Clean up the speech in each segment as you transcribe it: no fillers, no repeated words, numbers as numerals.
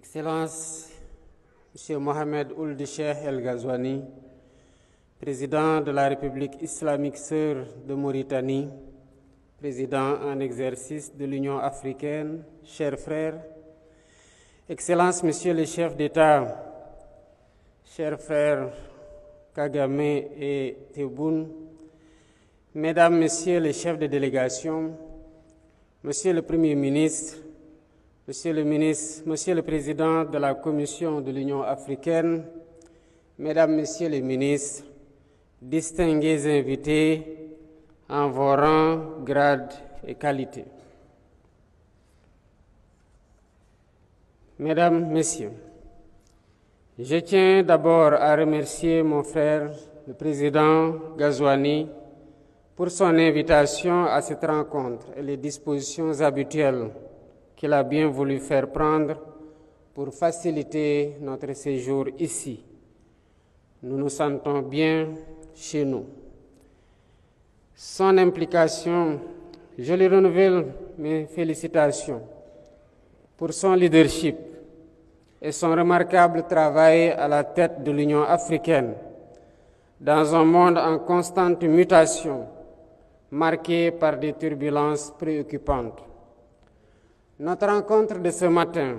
Excellence, M. Mohamed Ould Cheikh El Ghazouani, président de la République islamique sœur de Mauritanie, président en exercice de l'Union africaine, chers frères, Excellence, Monsieur le chef d'État, chers frères Kagame et Tebboune, Mesdames, Messieurs les chefs de délégation, Monsieur le Premier ministre, Monsieur le Président de la Commission de l'Union africaine, Mesdames, Messieurs les ministres, distingués invités en vos rangs, grades et qualités. Mesdames, Messieurs, je tiens d'abord à remercier mon frère, le président Ghazouani, pour son invitation à cette rencontre et les dispositions habituelles qu'il a bien voulu faire prendre pour faciliter notre séjour ici. Nous nous sentons bien chez nous. Son implication, je lui renouvelle mes félicitations pour son leadership et son remarquable travail à la tête de l'Union africaine dans un monde en constante mutation, marqué par des turbulences préoccupantes. Notre rencontre de ce matin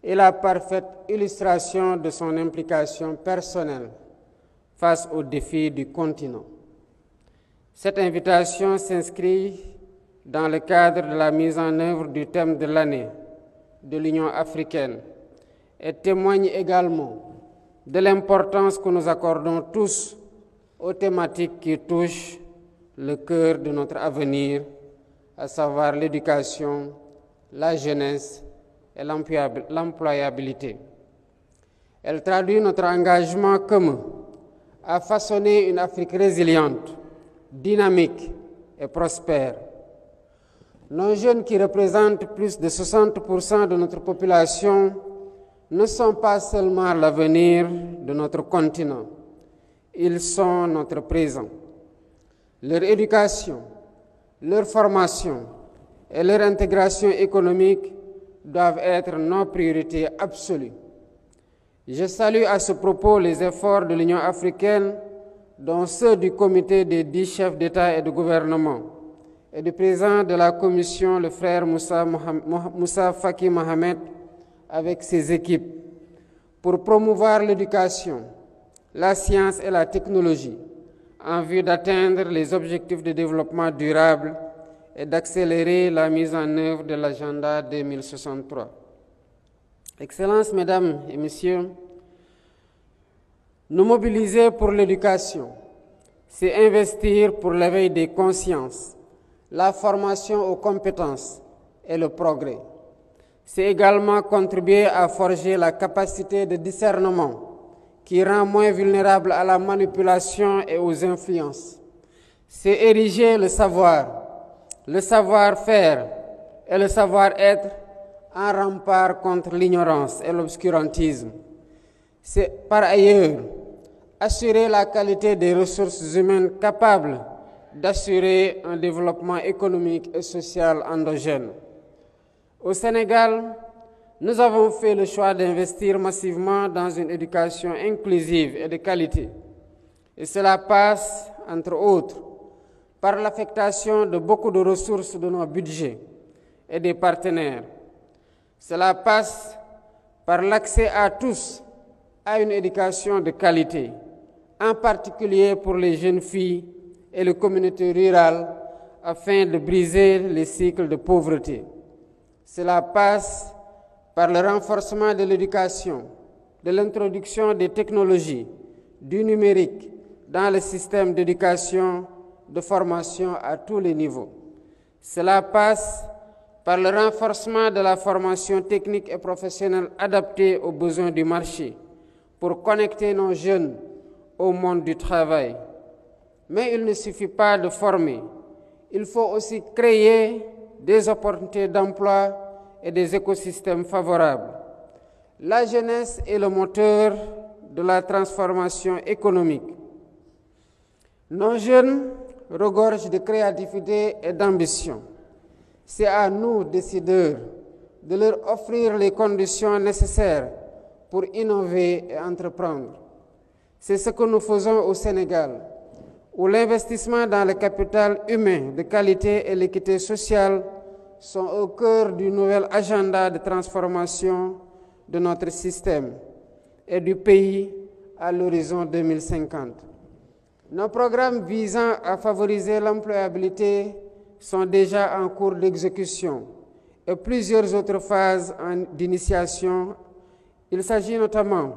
est la parfaite illustration de son implication personnelle face aux défis du continent. Cette invitation s'inscrit dans le cadre de la mise en œuvre du thème de l'année de l'Union africaine et témoigne également de l'importance que nous accordons tous aux thématiques qui touchent le cœur de notre avenir, à savoir l'éducation, la jeunesse et l'employabilité. Elle traduit notre engagement commun à façonner une Afrique résiliente, dynamique et prospère. Nos jeunes, qui représentent plus de 60% de notre population, ne sont pas seulement l'avenir de notre continent, ils sont notre présent. Leur éducation, leur formation et leur intégration économique doivent être nos priorités absolues. Je salue à ce propos les efforts de l'Union africaine, dont ceux du comité des 10 chefs d'État et de gouvernement, et du président de la Commission, le frère Moussa Faki Mohamed, avec ses équipes, pour promouvoir l'éducation, la science et la technologie, en vue d'atteindre les objectifs de développement durable et d'accélérer la mise en œuvre de l'agenda 2063. Excellences, Mesdames et Messieurs, nous mobiliser pour l'éducation, c'est investir pour l'éveil des consciences, la formation aux compétences et le progrès. C'est également contribuer à forger la capacité de discernement qui rend moins vulnérable à la manipulation et aux influences. C'est ériger le savoir-faire et le savoir-être en rempart contre l'ignorance et l'obscurantisme. C'est par ailleurs assurer la qualité des ressources humaines capables d'assurer un développement économique et social endogène. Au Sénégal, nous avons fait le choix d'investir massivement dans une éducation inclusive et de qualité. Et cela passe, entre autres, par l'affectation de beaucoup de ressources de nos budgets et des partenaires. Cela passe par l'accès à tous à une éducation de qualité, en particulier pour les jeunes filles et les communautés rurales, afin de briser les cycles de pauvreté. Cela passe par le renforcement de l'éducation, de l'introduction des technologies, du numérique dans le système d'éducation, de formation à tous les niveaux. Cela passe par le renforcement de la formation technique et professionnelle adaptée aux besoins du marché pour connecter nos jeunes au monde du travail. Mais il ne suffit pas de former, il faut aussi créer des opportunités d'emploi et des écosystèmes favorables. La jeunesse est le moteur de la transformation économique. Nos jeunes regorgent de créativité et d'ambition. C'est à nous, décideurs, de leur offrir les conditions nécessaires pour innover et entreprendre. C'est ce que nous faisons au Sénégal, où l'investissement dans le capital humain de qualité et l'équité sociale sont au cœur du nouvel agenda de transformation de notre système et du pays à l'horizon 2050. Nos programmes visant à favoriser l'employabilité sont déjà en cours d'exécution et plusieurs autres phases d'initiation. Il s'agit notamment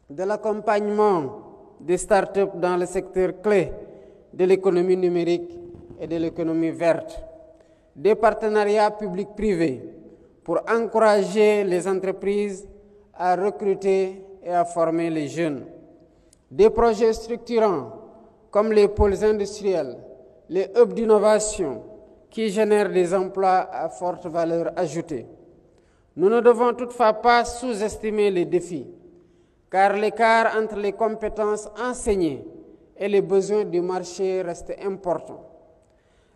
de l'accompagnement des startups dans le secteur clé de l'économie numérique et de l'économie verte, des partenariats publics-privés pour encourager les entreprises à recruter et à former les jeunes, des projets structurants comme les pôles industriels, les hubs d'innovation qui génèrent des emplois à forte valeur ajoutée. Nous ne devons toutefois pas sous-estimer les défis, car l'écart entre les compétences enseignées et les besoins du marché reste important.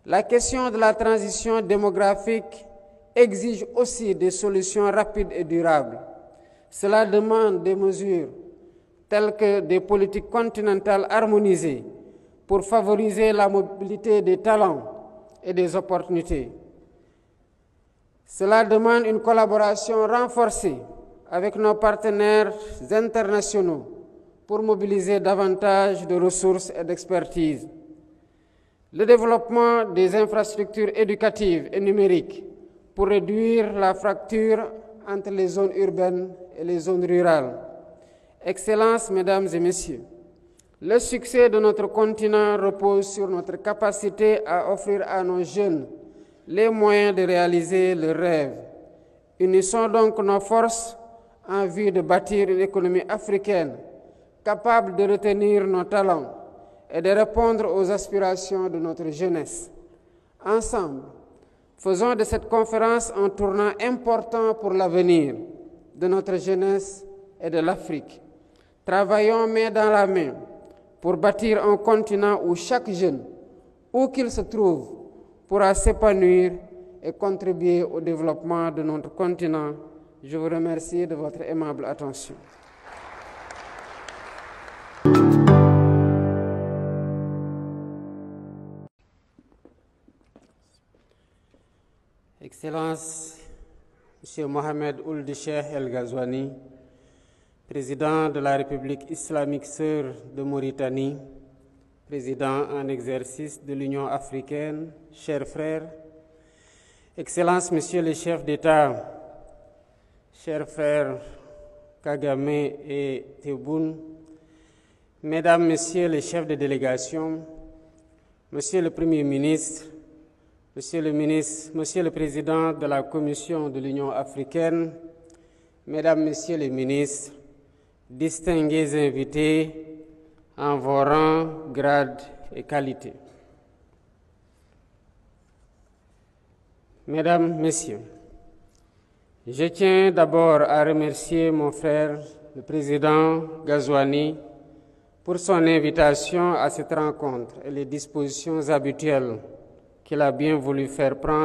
La question de la transition démographique exige aussi des solutions rapides et durables. Cela demande des mesures telles que des politiques continentales harmonisées pour favoriser la mobilité des talents et des opportunités. Cela demande une collaboration renforcée avec nos partenaires internationaux pour mobiliser davantage de ressources et d'expertise. Le développement des infrastructures éducatives et numériques pour réduire la fracture entre les zones urbaines et les zones rurales. Excellences, Mesdames et Messieurs, le succès de notre continent repose sur notre capacité à offrir à nos jeunes les moyens de réaliser leurs rêves. Unissons donc nos forces en vue de bâtir une économie africaine capable de retenir nos talents et de répondre aux aspirations de notre jeunesse. Ensemble, faisons de cette conférence un tournant important pour l'avenir de notre jeunesse et de l'Afrique. Travaillons main dans la main pour bâtir un continent où chaque jeune, où qu'il se trouve, pourra s'épanouir et contribuer au développement de notre continent. Je vous remercie de votre aimable attention. Excellences, Monsieur Mohamed Ould Cheikh El Ghazouani, président de la République islamique sœur de Mauritanie, président en exercice de l'Union africaine, chers frères, Excellences, Monsieur le chef d'État, chers frères Kagame et Tebboune, Mesdames, Messieurs les chefs de délégation, Monsieur le Premier ministre, Monsieur le Président de la Commission de l'Union africaine, Mesdames, Messieurs les ministres, distingués invités en vos rangs, grades et qualités. Mesdames, Messieurs, je tiens d'abord à remercier mon frère, le président Ghazouani, pour son invitation à cette rencontre et les dispositions habituelles qu'il a bien voulu faire prendre